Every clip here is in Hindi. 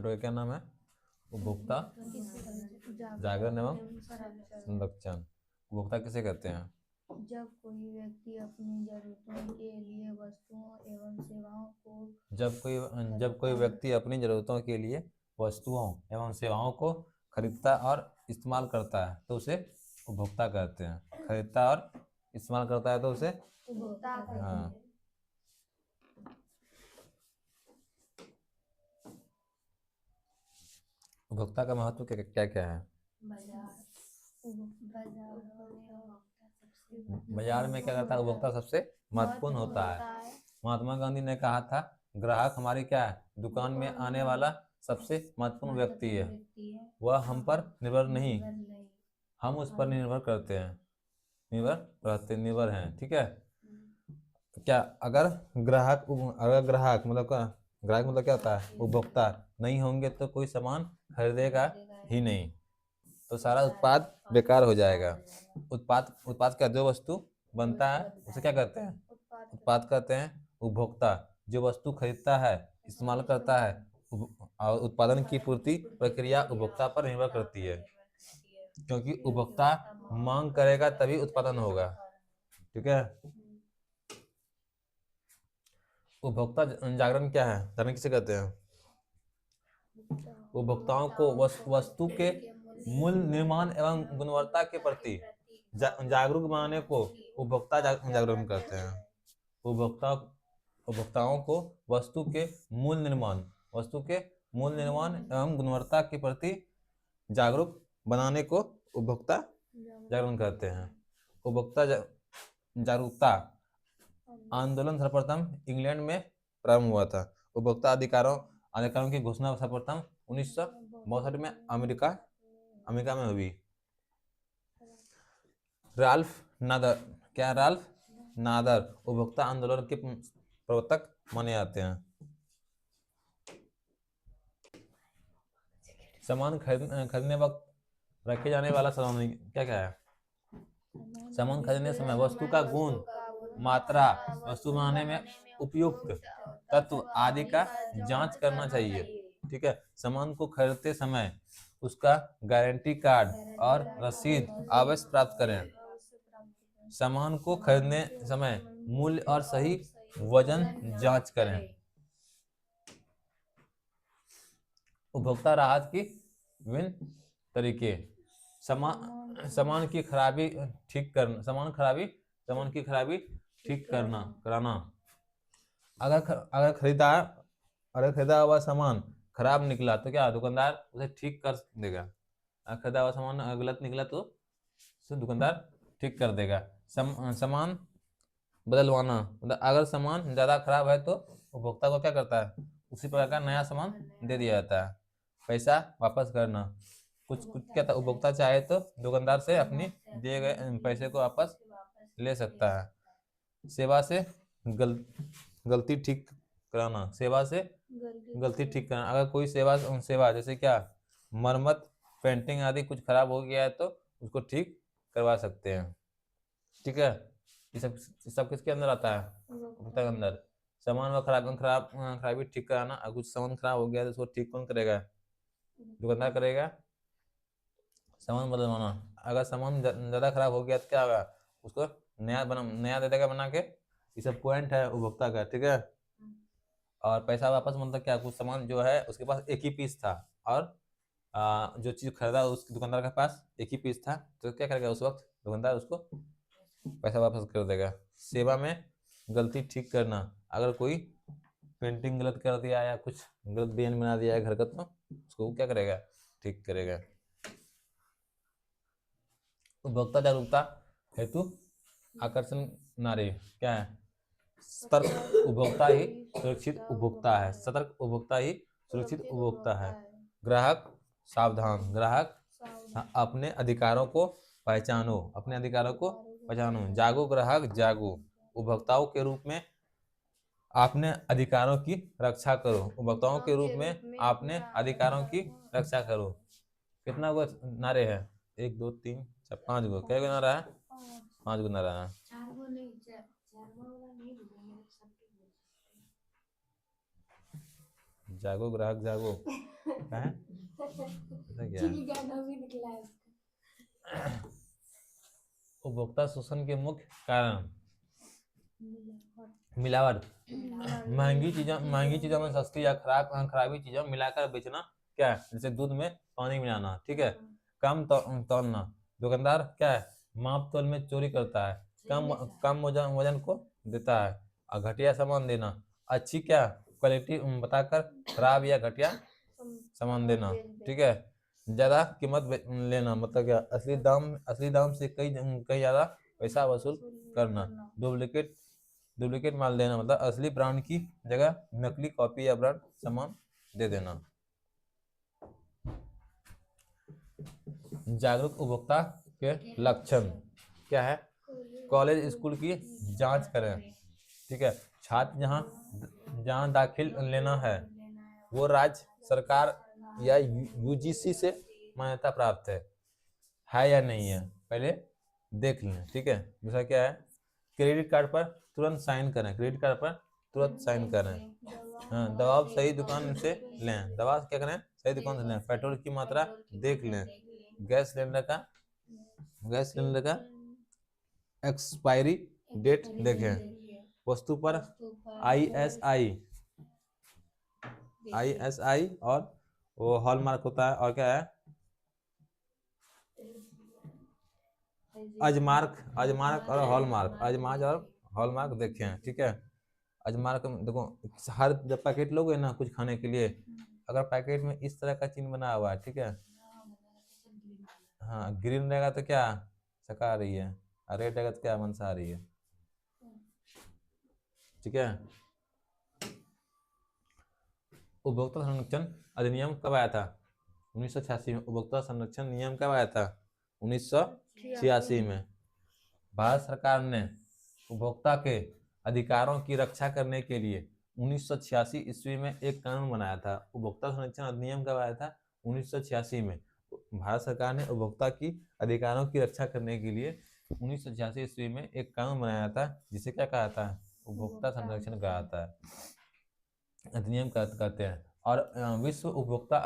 छठे का क्या नाम है? उपभोक्ता जागरण एवं संरक्षण। उपभोक्ता किसे कहते हैं? जब कोई व्यक्ति अपनी जरूरतों के लिए वस्तुओं एवं सेवाओं को जब कोई व्यक्ति अपनी जरूरतों के लिए वस्तुओं एवं सेवाओं को खरीदता और इस्तेमाल करता है तो उसे उपभोक्ता कहते हैं। खरीदता और इस्तेमाल करता है तो उसे उपभोक्ता कहते हैं। हाँ। उपभोक्ता का महत्व क्या क्या है? बाजार में क्या करता है उपभोक्ता? सबसे महत्वपूर्ण होता है। महात्मा गांधी ने कहा था, ग्राहक हमारी क्या है? दुकान में आने वाला सबसे महत्वपूर्ण व्यक्ति है। वह हम पर निर्भर नहीं, हम उस पर निर्भर करते हैं, निर्भर हैं। ठीक है। क्या अगर ग्राहक मतलब ग्राहक मतलब क्या होता है? उपभोक्ता नहीं होंगे तो कोई सामान खरीदेगा ही नहीं, तो सारा उत्पाद बेकार हो जाएगा। उत्पाद का जो वस्तु बनता है उसे क्या कहते हैं? उत्पाद कहते हैं। उपभोक्ता जो वस्तु खरीदता है, इस्तेमाल करता है, और उत्पादन की पूर्ति प्रक्रिया उपभोक्ता पर निर्भर करती है, क्योंकि उपभोक्ता मांग करेगा तभी उत्पादन होगा। ठीक है। उपभोक्ता जागरण क्या है? जागरण किसे कहते हैं? उपभोक्ताओं को वस्तु के मूल्य निर्माण एवं गुणवत्ता के प्रति जागरूक बनाने को उपभोक्ता जागरण कहते हैं। उपभोक्ताओं को वस्तु के मूल्य निर्माण एवं गुणवत्ता के प्रति जागरूक बनाने को उपभोक्ता जागरण कहते हैं। उपभोक्ता जागरूकता आंदोलन सर्वप्रथम इंग्लैंड में प्रारंभ हुआ था। उपभोक्ता अधिकारों की घोषणा सर्वप्रथम 1962 में अमेरिका में हुई। राल्फ नादर उपभोक्ता आंदोलन के प्रवर्तक माने जाते हैं। सामान खरीदने वक्त रखे जाने वाला सामान क्या क्या है? सामान खरीदने समय वस्तु का गुण, मात्रा, वस्तु बनाने में उपयुक्त तत्व आदि का जांच करना चाहिए। ठीक है। सामान को खरीदते समय उसका गारंटी कार्ड और रसीद अवश्य प्राप्त करें। सामान को खरीदने समय मूल्य और सही वजन जांच करें। उपभोक्ता राहत की विभिन्न तरीके। सामान की खराबी ठीक करना, सामान की खराबी ठीक कराना। अगर खरीदा हुआ सामान खराब निकला तो क्या दुकानदार उसे ठीक कर देगा। अगर खरीदा हुआ सामान गलत निकला तो उसे दुकानदार ठीक कर देगा। सामान बदलवाना, मतलब अगर सामान ज़्यादा खराब है तो उपभोक्ता को क्या करता है? उसी प्रकार का नया सामान दे दिया जाता है। पैसा वापस करना, कुछ क्या था, उपभोक्ता चाहे तो दुकानदार से अपनी दिए गए पैसे को वापस ले सकता है। सेवा से गलती ठीक कराना, अगर कोई सेवा जैसे क्या मरम्मत, पेंटिंग आदि कुछ खराब हो गया है तो उसको ठीक करवा सकते हैं। ठीक है। ये सब किसके अंदर आता है? उपभोक्ता के अंदर। सामान व खराबी ठीक कराना। अगर कुछ सामान खराब हो गया तो उसको ठीक कौन करेगा? दुकानदार करेगा। सामान बदलवाना, अगर सामान ज़्यादा खराब हो गया तो क्या होगा? उसको नया दे देगा बना के। ये सब पॉइंट है उपभोक्ता का। ठीक है। और पैसा वापस मतलब क्या, कुछ सामान जो है उसके पास एक ही पीस था और जो चीज़ खरीदा उस दुकानदार के पास एक ही पीस था, तो क्या करेगा उस वक्त? दुकानदार उसको पैसा वापस कर देगा। सेवा में गलती ठीक करना, अगर कोई पेंटिंग गलत कर दिया या कुछ गलत डिजाइन बना दिया है घर का तो उसको क्या करेगा? ठीक करेगा। उपभोक्ता जागरूकता हेतु आकर्षण नारे क्या है? सतर्क उपभोक्ता ही सुरक्षित उपभोक्ता है। सतर्क उपभोक्ता ही सुरक्षित उपभोक्ता है। ग्राहक सावधान, ग्राहक अपने अधिकारों को पहचानो। जागो ग्राहक जागो। उपभोक्ताओं के रूप में अपने अधिकारों की रक्षा करो। उपभोक्ताओं के रूप में अपने अधिकारों की रक्षा करो। कितना गो नारे हैं? 1 2 3 4 5 गो। क्या नारा है? 5 गो नारा है। जागो ग्राहक जागो। क्या है ऐसा क्या है? गाना भी निकला है इसका। उपभोक्ता शोषण के मुख्य कारण मिलावट। महंगी चीजों में सस्ती या खराबी चीजों में मिलाकर बेचना क्या है? जैसे दूध में पानी मिलाना, ठीक है। कम तौलना, दुकानदार क्या है? माप तोल में चोरी करता है। कम वजन को देता है और घटिया सामान देना। अच्छी क्या क्वालिटी बताकर खराब या घटिया सामान देना, ठीक है। ज्यादा कीमत लेना, मतलब क्या? असली दाम से कई कई ज्यादा पैसा वसूल करना। डुप्लीकेट माल देना, मतलब असली ब्रांड की जगह नकली कॉपी या ब्रांड सामान दे देना। जागरूक उपभोक्ता के लक्षण क्या है? कॉलेज स्कूल की जांच करें, ठीक है। छात्र जहाँ दाखिल लेना है वो राज्य सरकार या यूजीसी से मान्यता प्राप्त है या नहीं है, पहले देख लें, ठीक है। दूसरा क्या है? क्रेडिट कार्ड पर तुरंत साइन करें, क्रेडिट कार्ड पर तुरंत साइन करें। हाँ, दवा सही दुकान से लें, दवा क्या करें? सही दुकान से लें। पेट्रोल की मात्रा देख लें। गैस सिलेंडर का एक्सपायरी डेट देखें। वस्तु पर ISI और वो हॉलमार्क होता है, और क्या है? अजमार्क और हॉलमार्क देखें, ठीक है। अजमार्क देखो, हर जब पैकेट लोगे ना कुछ खाने के लिए, अगर पैकेट में इस तरह का चिन्ह बना हुआ है, ठीक है, हाँ, ग्रीन रहेगा तो क्या शाकाहारी है, और रेड रहेगा तो क्या मांसाहारी है, ठीक है। उपभोक्ता संरक्षण अधिनियम कब आया था? 1986 में। उपभोक्ता संरक्षण नियम कब आया था? 1986 में। भारत सरकार ने उपभोक्ता के अधिकारों की रक्षा करने के लिए 1986 ईस्वी में एक कानून बनाया था। उपभोक्ता संरक्षण अधिनियम कब आया था? 1986 में। भारत सरकार ने उपभोक्ता की अधिकारों की रक्षा करने के लिए 1986 ईस्वी में एक कानून बनाया था, जिसे क्या कहा था? उपभोक्ता संरक्षण कहा था, अधिनियम कहते हैं। और विश्व उपभोक्ता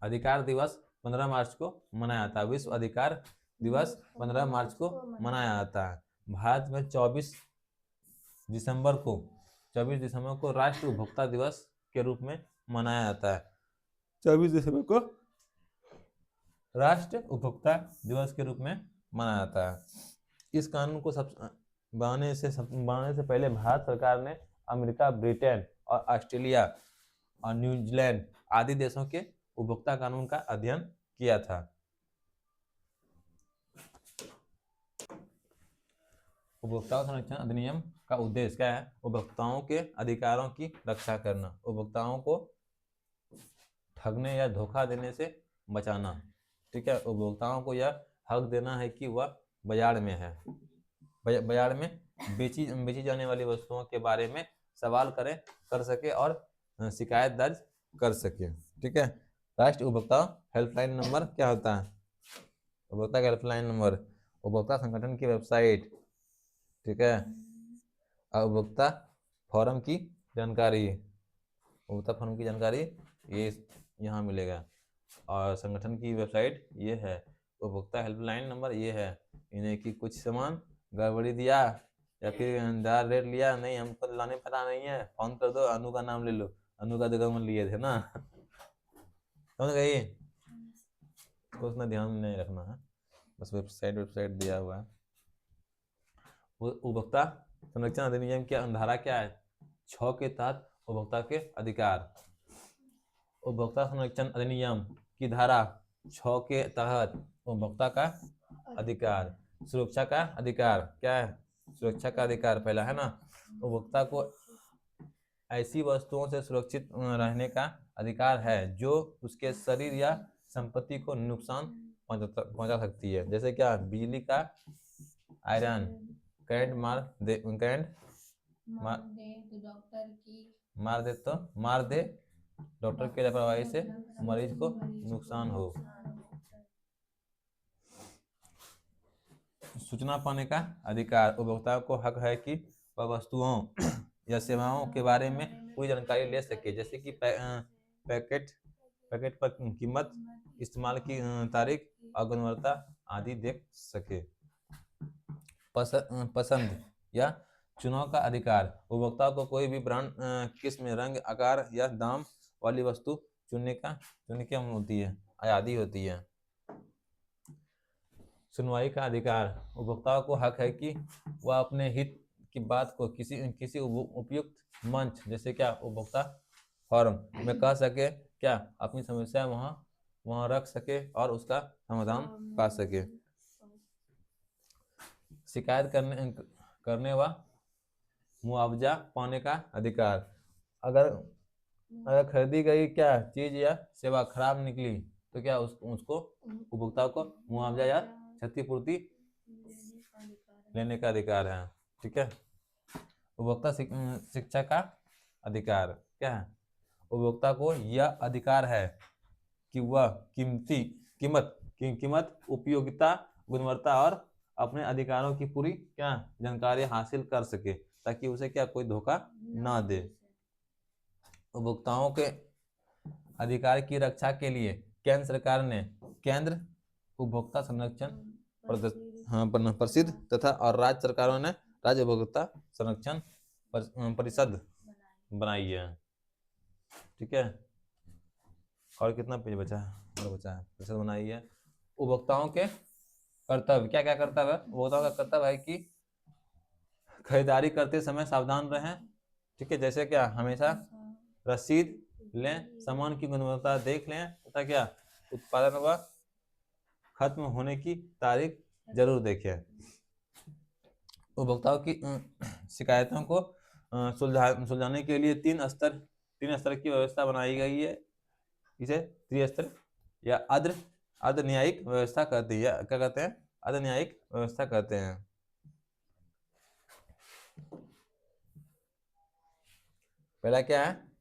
अधिकार दिवस 15 मार्च को मनाया था। विश्व अधिकार दिवस 15 मार्च को मनाया जाता है। भारत में 24 दिसंबर को राष्ट्रीय उपभोक्ता दिवस के रूप में मनाया जाता है। 24 दिसंबर को राष्ट्रीय उपभोक्ता दिवस के रूप में मनाया जाता है। इस कानून को बनाने से पहले भारत सरकार ने अमेरिका, ब्रिटेन और ऑस्ट्रेलिया और न्यूजीलैंड आदि देशों के उपभोक्ता कानून का अध्ययन किया था। उपभोक्ता संरक्षण अधिनियम का उद्देश्य क्या है? उपभोक्ताओं के अधिकारों की रक्षा करना, उपभोक्ताओं को ठगने या धोखा देने से बचाना, ठीक है। उपभोक्ताओं को यह हक देना है कि वह बाजार में बेची जाने वाली वस्तुओं के बारे में सवाल कर सके और शिकायत दर्ज कर सके, ठीक है। राष्ट्रीय उपभोक्ता हेल्पलाइन नंबर क्या होता है? उपभोक्ता का हेल्पलाइन नंबर, उपभोक्ता संगठन की वेबसाइट, ठीक है। उपभोक्ता फोरम की जानकारी, ये यहाँ मिलेगा, और संगठन की वेबसाइट ये है। उपभोक्ता हेल्पलाइन नंबर ये है। इन्हें कि कुछ सामान गड़बड़ी दिया या फिर दार रेट लिया, नहीं हमको लाने पता नहीं है, फोन कर दो, अनु का नाम ले लो, अनु का दुकान लिए थे ना, समझ गई? तो उतना ध्यान नहीं रखना है, बस वेबसाइट दिया हुआ है। उपभोक्ता संरक्षण अधिनियम की धारा क्या है? 6 के तहत उपभोक्ता के अधिकार। उपभोक्ता संरक्षण अधिनियम की धारा 6 के तहत उपभोक्ता का अधिकार। सुरक्षा का अधिकार क्या है? सुरक्षा का अधिकार पहला है ना। उपभोक्ता को ऐसी वस्तुओं से सुरक्षित रहने का अधिकार है जो उसके शरीर या संपत्ति को नुकसान पहुंचा सकती है। जैसे क्या? बिजली का आयरन, करंट मार दे डॉक्टर की लापरवाही से मरीज को नुकसान हो। सूचना पाने का अधिकार, उपभोक्ता को हक है कि वह वस्तुओं या सेवाओं के बारे में पूरी जानकारी ले सके, जैसे कि पैकेट पैकेट पर कीमत, इस्तेमाल की तारीख और गुणवत्ता आदि देख सके। पसंद या चुनाव का अधिकार, उपभोक्ता को कोई भी ब्रांड, किस्म, रंग, आकार या दाम वाली वस्तु चुनने की होती है, आज़ादी होती है। सुनवाई का अधिकार, उपभोक्ताओं को हक है कि वह अपने हित की बात को किसी उपयुक्त मंच जैसे क्या उपभोक्ता फोरम में कह सके, क्या अपनी समस्या वहाँ रख सके और उसका समाधान पा सके। शिकायत करने व मुआवजा पाने का अधिकार, अगर खरीदी गई क्या चीज या सेवा खराब निकली तो क्या उसको उपभोक्ता को मुआवजा या क्षतिपूर्ति लेने का अधिकार है। ठीक है। उपभोक्ता शिक्षा का अधिकार क्या है, उपभोक्ता को यह अधिकार है कि वह कीमत, उपयोगिता, गुणवत्ता और अपने अधिकारों की पूरी क्या जानकारी हासिल कर सके, ताकि उसे क्या कोई धोखा ना दे। उपभोक्ताओं के अधिकार की रक्षा के लिए केंद्र सरकार ने केंद्र उपभोक्ता संरक्षण परिषद तथा और राज्य सरकारों ने राज्य उपभोक्ता संरक्षण परिषद बनाई है। ठीक है। और कितना पेज बचा है? परिषद बनाई है। उपभोक्ताओं के कर्तव्य, क्या क्या कर्तव्य है? उपभोक्ताओं का कर्तव्य है कि खरीदारी करते समय सावधान रहें। ठीक है। जैसे क्या, हमेशा रसीद लें, सामान की गुणवत्ता देख लें तथा क्या उत्पादन व खत्म होने की तारीख जरूर देखें। उपभोक्ताओं की शिकायतों को सुलझाने के लिए तीन स्तर की व्यवस्था बनाई गई है। इसे त्रिस्तर या अर्ध न्यायिक व्यवस्था कहती है। क्या कहते हैं? अर्ध न्यायिक व्यवस्था कहते हैं। पहला क्या है?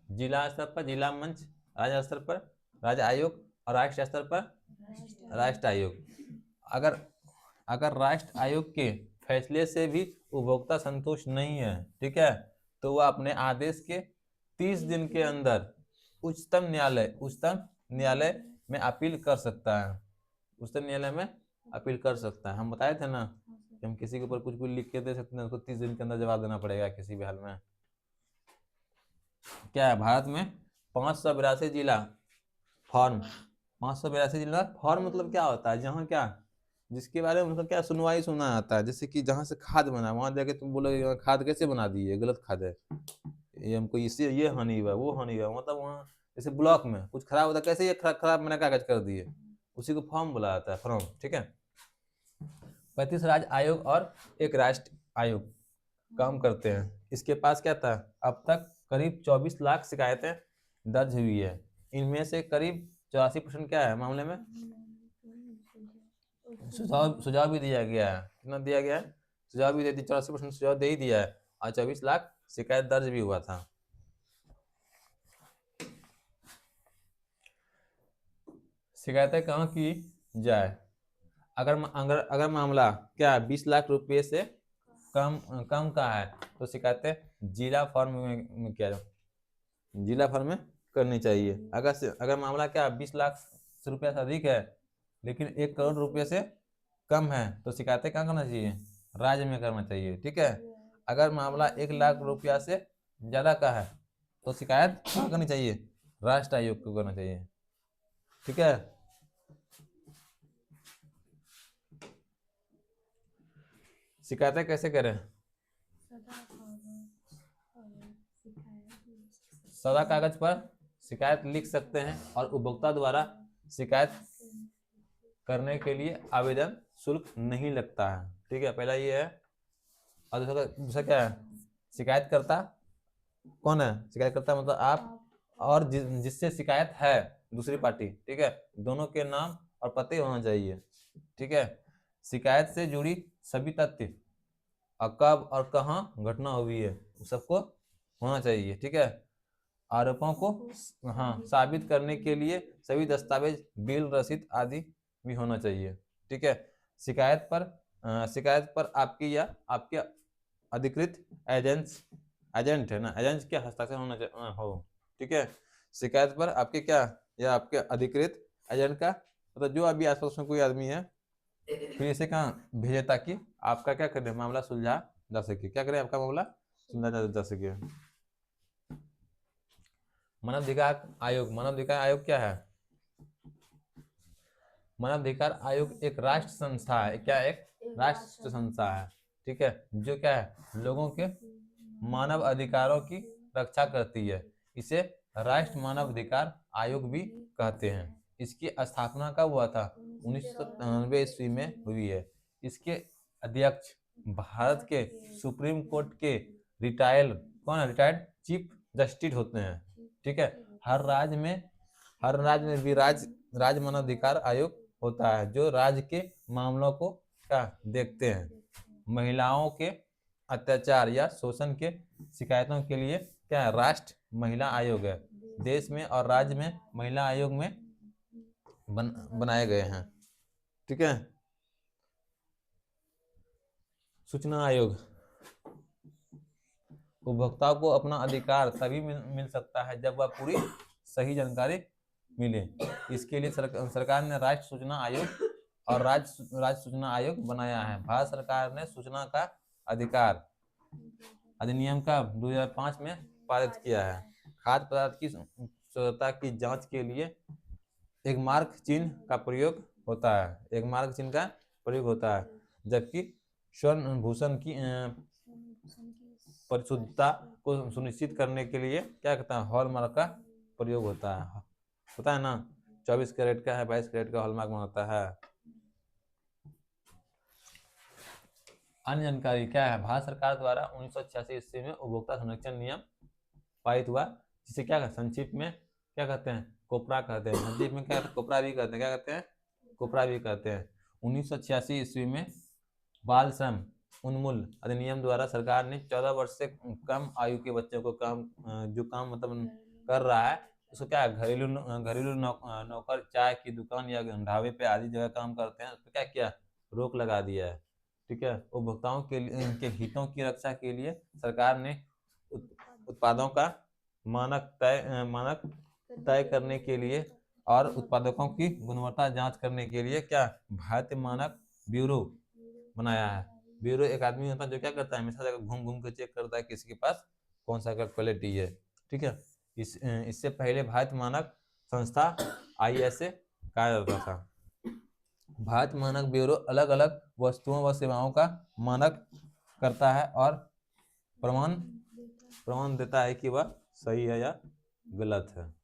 जिला स्तर पर जिला मंच, राज्य स्तर पर राज्य आयोग और राष्ट्रीय स्तर पर राष्ट्र आयोग। अगर राष्ट्र आयोग के फैसले से भी उपभोक्ता संतुष्ट नहीं है, ठीक है, तो वह अपने आदेश के 30 दिन के अंदर उच्चतम न्यायालय में अपील कर सकता है। उच्चतम न्यायालय में अपील कर सकता है। हम बताए थे ना कि हम किसी के ऊपर कुछ लिख के दे सकते हैं, उसको 30 दिन के अंदर जवाब देना पड़ेगा किसी भी हाल में। क्या है? भारत में 582 जिला फॉर्म, 582 जिला फॉर्म मतलब क्या होता है? जहाँ क्या, जिसके बारे में उनका क्या सुनवाई सुना आता है। जैसे कि जहाँ से खाद बना, वहां जाके तुम बोलोगे खाद कैसे बना दी है, गलत खाद है, ये हमको इससे ये हानि हुआ, वो हानि हुआ, मतलब वहाँ जैसे ब्लॉक में कुछ खराब होता है, कैसे ये खराब मैंने कागज कर दिए, उसी को फॉर्म बोला जाता है, फॉर्म। ठीक है। 35 राज्य आयोग और एक राष्ट्र आयोग काम करते हैं। इसके पास क्या था? अब तक करीब 24 लाख शिकायतें दर्ज हुई है। इनमें से करीब 84% क्या है मामले में सुझाव भी दिया गया है। कितना दिया गया है? सुझाव भी दे दिया। 84% सुझाव दे ही दिया है और 24 लाख शिकायत दर्ज भी हुआ था। शिकायतें कहाँ की जाए? अगर मामला क्या 20 लाख रुपए से कम का है तो शिकायतें जिला फॉर्म में किया जाए, जिला फॉर्म में करनी चाहिए। अगर मामला क्या 20 लाख रुपया से अधिक है लेकिन 1 करोड़ रुपए से कम है तो शिकायतें कहाँ करना चाहिए? राज्य में करना चाहिए। ठीक है। अगर मामला 1 लाख रुपया से ज्यादा का है तो शिकायत कहाँ करनी चाहिए? राष्ट्र आयोग को करना चाहिए। ठीक है। शिकायतें कैसे करें? सादा कागज पर शिकायत लिख सकते हैं और उपभोक्ता द्वारा शिकायत करने के लिए आवेदन शुल्क नहीं लगता है। ठीक है। पहला ये है। और दूसरा क्या है? शिकायतकर्ता कौन है? शिकायतकर्ता मतलब आप और जिससे शिकायत है दूसरी पार्टी। ठीक है। दोनों के नाम और पते होना चाहिए। ठीक है। शिकायत से जुड़ी सभी तथ्य और कब और कहाँ घटना हुई है सबको होना चाहिए। ठीक है। आरोपों को साबित करने के लिए सभी दस्तावेज, बिल, रसीद आदि भी होना चाहिए। ठीक है। शिकायत पर आपकी या आपके अधिकृत एजेंट है ना, एजेंट के हस्ताक्षर हो। ठीक है। शिकायत पर आपके क्या या आपके अधिकृत एजेंट का मतलब जो अभी आसपास में कोई आदमी है फिर इसे कहाँ भेजे ताकि आपका क्या करें मामला सुलझा जा सके। क्या करें आपका मामला सुलझा जा सके। मानवाधिकार आयोग, मानवाधिकार आयोग क्या है? मानवाधिकार आयोग एक राष्ट्र संस्था है। क्या एक राष्ट्र संस्था है, ठीक है, जो क्या है लोगों के मानव अधिकारों की रक्षा करती है। इसे राष्ट्र मानव अधिकार आयोग भी कहते हैं। इसकी स्थापना कब हुआ था? 1993 ईस्वी में हुई है। इसके अध्यक्ष भारत के सुप्रीम कोर्ट के रिटायर्ड कौन है? रिटायर्ड चीफ जस्टिस होते हैं, ठीक है। हर राज्य में भी राज्य मानवाधिकार आयोग होता है जो राज्य के मामलों को क्या देखते हैं। महिलाओं के अत्याचार या शोषण के शिकायतों के लिए क्या है? राष्ट्र महिला आयोग है। देश में और राज्य में महिला आयोग में बनाए गए हैं, ठीक है। सूचना आयोग, उपभोक्ताओं को अपना अधिकार तभी मिल सकता है जब वह पूरी सही जानकारी मिले। इसके लिए सरकार ने राष्ट्रीय सूचना आयोग और राज्य सूचना आयोग बनाया है। भारत सरकार ने सूचना का अधिकार अधिनियम का 2005 में पारित किया है। खाद्य पदार्थ की शुद्धता की जांच के लिए एक मार्क चिन्ह का प्रयोग होता है, जबकि स्वर्ण भूषण की परिशुद्धता को सुनिश्चित करने के लिए क्या कहता है? हॉलमार्क का प्रयोग होता है ना। 24 कैरेट का है, 22 कैरेट का हॉलमार्क बनता है। अन्य जानकारी क्या है? भारत सरकार द्वारा 1986 ईस्वी में उपभोक्ता संरक्षण नियम पारित हुआ, जिसे क्या संक्षिप्त में क्या कहते हैं? कोपरा कहते हैं। संक्षिप्त में क्या कोपरा भी कहते हैं। क्या कहते हैं? कोपरा भी कहते हैं। 1986 ईस्वी में बाल श्रम उन्मूलन अधिनियम द्वारा सरकार ने 14 वर्ष से कम आयु के बच्चों को जो काम मतलब कर रहा है उसको क्या घरेलू नौकर चाय की दुकान या ढाबे पे आदि जगह काम करते हैं उस पर क्या किया? रोक लगा दिया है, ठीक है। उपभोक्ताओं के हितों की रक्षा के लिए सरकार ने उत्पादों का मानक तय करने के लिए और उत्पादकों की गुणवत्ता जांच करने के लिए क्या भारतीय मानक ब्यूरो बनाया है। ब्यूरो एक आदमी होता है जो क्या करता है? हमेशा जगह घूम घूम के चेक करता है किसी के पास कौन सा क्वालिटी है, ठीक है। इससे पहले भारत मानक संस्था ISA कहा जाता था। भारत मानक ब्यूरो अलग अलग वस्तुओं व सेवाओं का मानक करता है और प्रमाण देता है कि वह सही है या गलत है।